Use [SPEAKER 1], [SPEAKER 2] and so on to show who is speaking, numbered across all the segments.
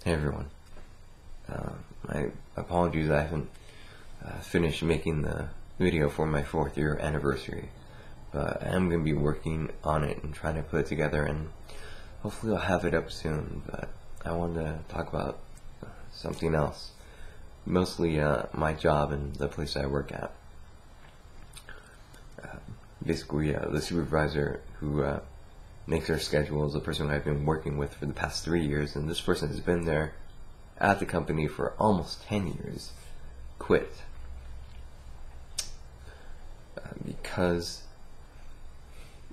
[SPEAKER 1] Hey everyone. My apologies, I haven't finished making the video for my 4th year anniversary, but I am going to be working on it and trying to put it together, and hopefully I'll have it up soon. But I wanted to talk about something else, mostly my job and the place I work at. Basically, the supervisor who makes our schedule is the person I've been working with for the past 3 years, and this person has been there at the company for almost 10 years, quit because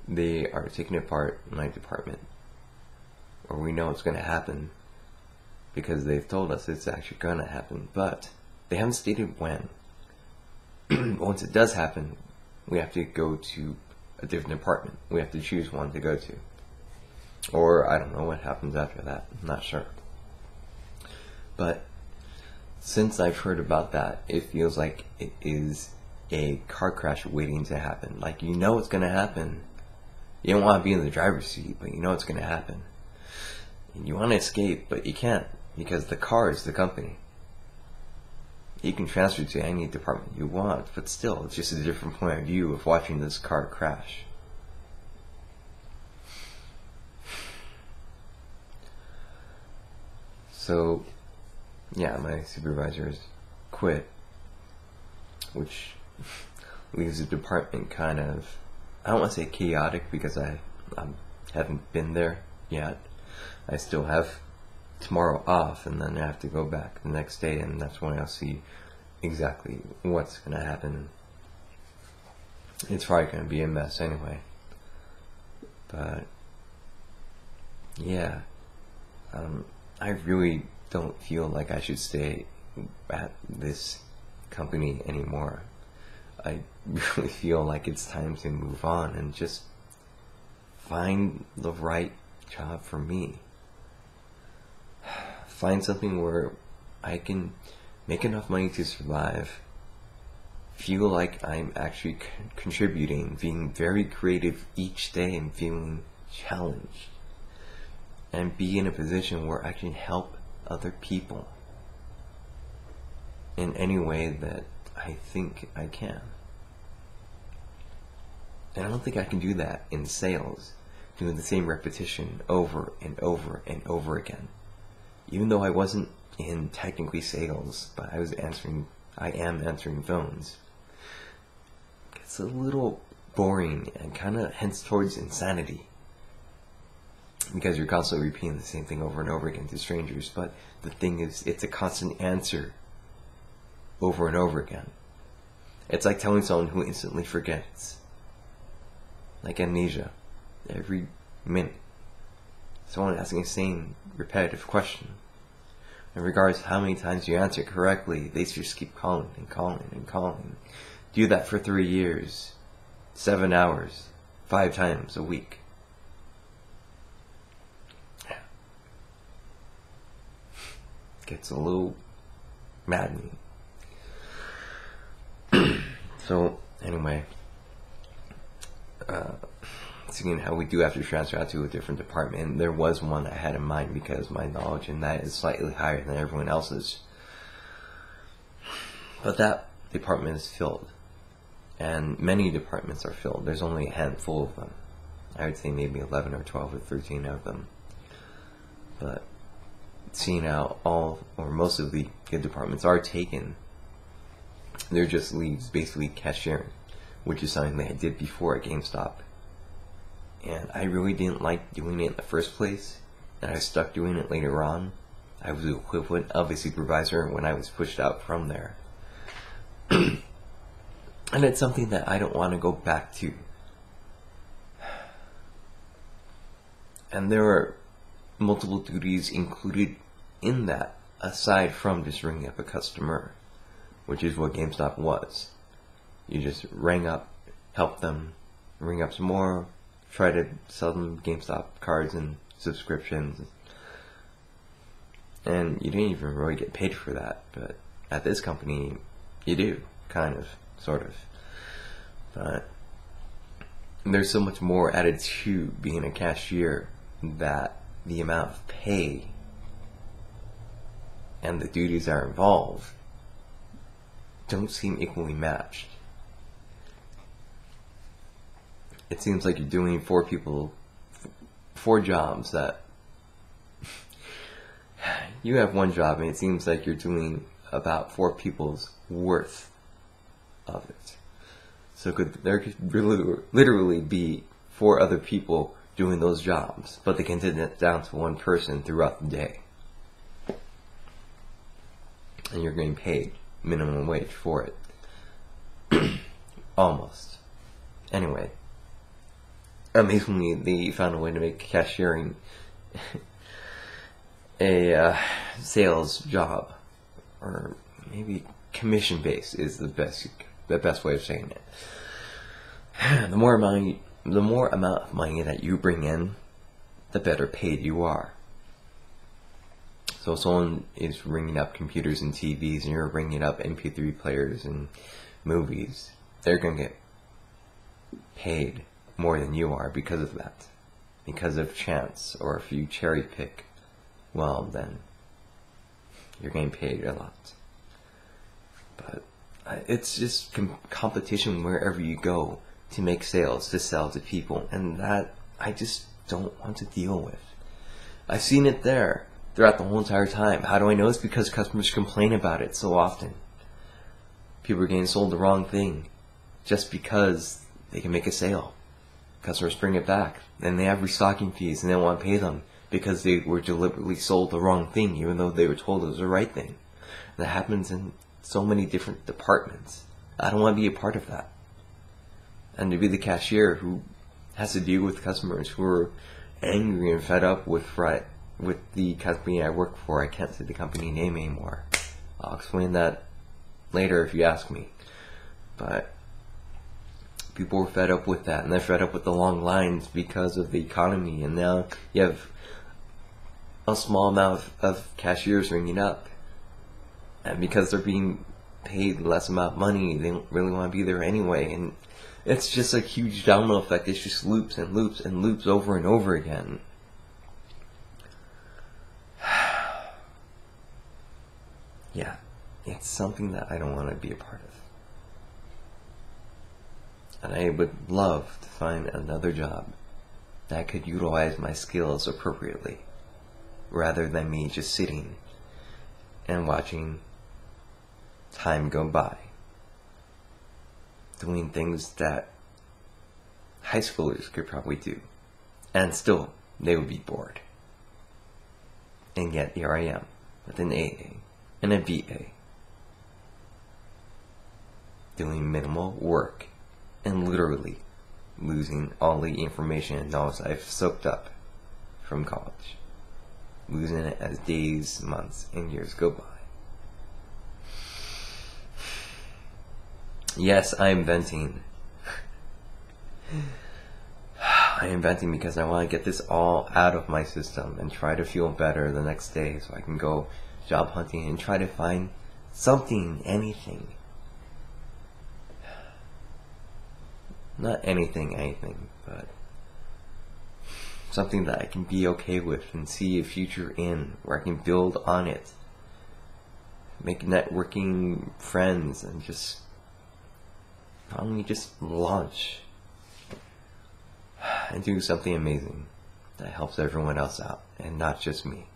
[SPEAKER 1] they are taking apart my department, or we know it's going to happen because they've told us it's actually going to happen, but they haven't stated when. Once it does happen, we have to go to a different department. We have to choose one to go to. Or I don't know what happens after that. I'm not sure. But since I've heard about that, it feels like it is a car crash waiting to happen. Like, you know it's going to happen. You don't want to be in the driver's seat, but you know it's going to happen. And you want to escape, but you can't, because the car is the company. You can transfer to any department you want, but still, it's just a different point of view of watching this car crash. So, yeah, my supervisors quit, which leaves the department kind of, I don't want to say chaotic, because I haven't been there yet. I still have tomorrow off, and then I have to go back the next day, and that's when I'll see exactly what's going to happen. It's probably going to be a mess anyway. But yeah, I really don't feel like I should stay at this company anymore. I really feel like it's time to move on and just find the right job for me. Find something where I can make enough money to survive, feel like I'm actually contributing, being very creative each day and feeling challenged, and be in a position where I can help other people in any way that I think I can. And I don't think I can do that in sales, doing the same repetition over and over and over again. Even though I wasn't in technically sales, but I am answering phones. It's a little boring and kind of hence towards insanity, because you're constantly repeating the same thing over and over again to strangers. But the thing is, it's a constant answer over and over again. It's like telling someone who instantly forgets, like amnesia, every minute. Someone asking the same repetitive question. And regardless of how many times you answer correctly, they just keep calling and calling and calling. Do that for 3 years, 7 hours, 5 times a week. Gets a little maddening. So anyway, seeing how we do have to transfer out to a different department, there was one I had in mind because my knowledge in that is slightly higher than everyone else's. But that department is filled, and many departments are filled. There's only a handful of them. I would say maybe 11 or 12 or 13 of them. But seeing how all or most of the good departments are taken, there just leaves basically cashiering, which is something that I did before at GameStop. And I really didn't like doing it in the first place, and I was stuck doing it later on. I was the equivalent of a supervisor when I was pushed out from there. And it's something that I don't want to go back to. And there are multiple duties included in that, aside from just ringing up a customer, which is what GameStop was. You just rang up, help them, ring up some more, try to sell them GameStop cards and subscriptions. And you didn't even really get paid for that, but at this company, you do, kind of, sort of. But there's so much more added to being a cashier that the amount of pay and the duties that are involved don't seem equally matched. It seems like you're doing four jobs that you have one job, and it seems like you're doing about 4 people's worth of it. So there could literally be 4 other people doing those jobs, but they can get it down to one person throughout the day. And you're getting paid minimum wage for it. Almost. Anyway, amazingly, they found a way to make cashiering a sales job, or maybe commission based is the best way of saying it. The more amount of money that you bring in, the better paid you are. So if someone is ringing up computers and TVs, and you're ringing up MP3 players and movies, they're going to get paid more than you are because of that. Because of chance, or if you cherry pick, well, then you're getting paid a lot. But it's just competition wherever you go to make sales, to sell to people, and that I just don't want to deal with. I've seen it there throughout the whole entire time. How do I know? It's because customers complain about it so often. People are getting sold the wrong thing just because they can make a sale. Customers bring it back, and they have restocking fees, and they don't want to pay them because they were deliberately sold the wrong thing, even though they were told it was the right thing. And that happens in so many different departments. I don't want to be a part of that. And to be the cashier who has to deal with customers who are angry and fed up with the company I work for. I can't say the company name anymore. I'll explain that later if you ask me. But people were fed up with that, and they're fed up with the long lines because of the economy, and now you have a small amount of cashiers ringing up, and because they're being paid less amount of money, they don't really want to be there anyway, and it's just a huge domino effect. It just loops and loops and loops over and over again. Yeah, it's something that I don't want to be a part of. And I would love to find another job that could utilize my skills appropriately, rather than me just sitting and watching time go by, doing things that high schoolers could probably do, and still they would be bored. And yet here I am with an AA and a BA, doing minimal work and literally losing all the information and knowledge I've soaked up from college, losing it as days, months, and years go by. Yes, I'm venting. I am venting because I want to get this all out of my system and try to feel better the next day so I can go job hunting and try to find something, anything. Not anything, but something that I can be okay with and see a future in, where I can build on it, make networking friends, and just probably just launch and do something amazing that helps everyone else out and not just me.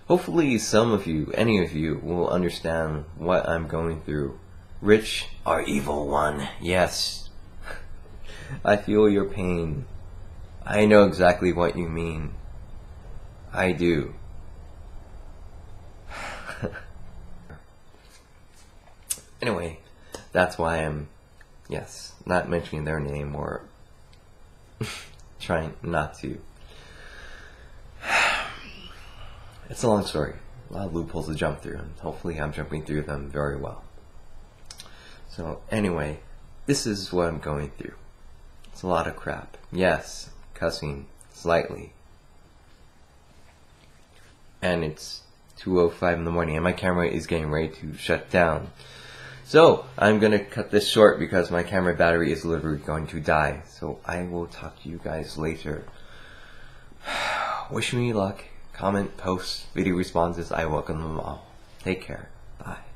[SPEAKER 1] Hopefully some of you, any of you, will understand what I'm going through. Rich are evil one. Yes. I feel your pain. I know exactly what you mean. I do. Anyway, that's why I'm, yes, not mentioning their name or trying not to. It's a long story. A lot of loopholes to jump through, and hopefully I'm jumping through them very well. So anyway, this is what I'm going through. It's a lot of crap. Yes, cussing slightly. And it's 2:05 in the morning, and my camera is getting ready to shut down. So, I'm gonna cut this short because my camera battery is literally going to die. So, I will talk to you guys later. Wish me luck. Comment, post, video responses. I welcome them all. Take care. Bye.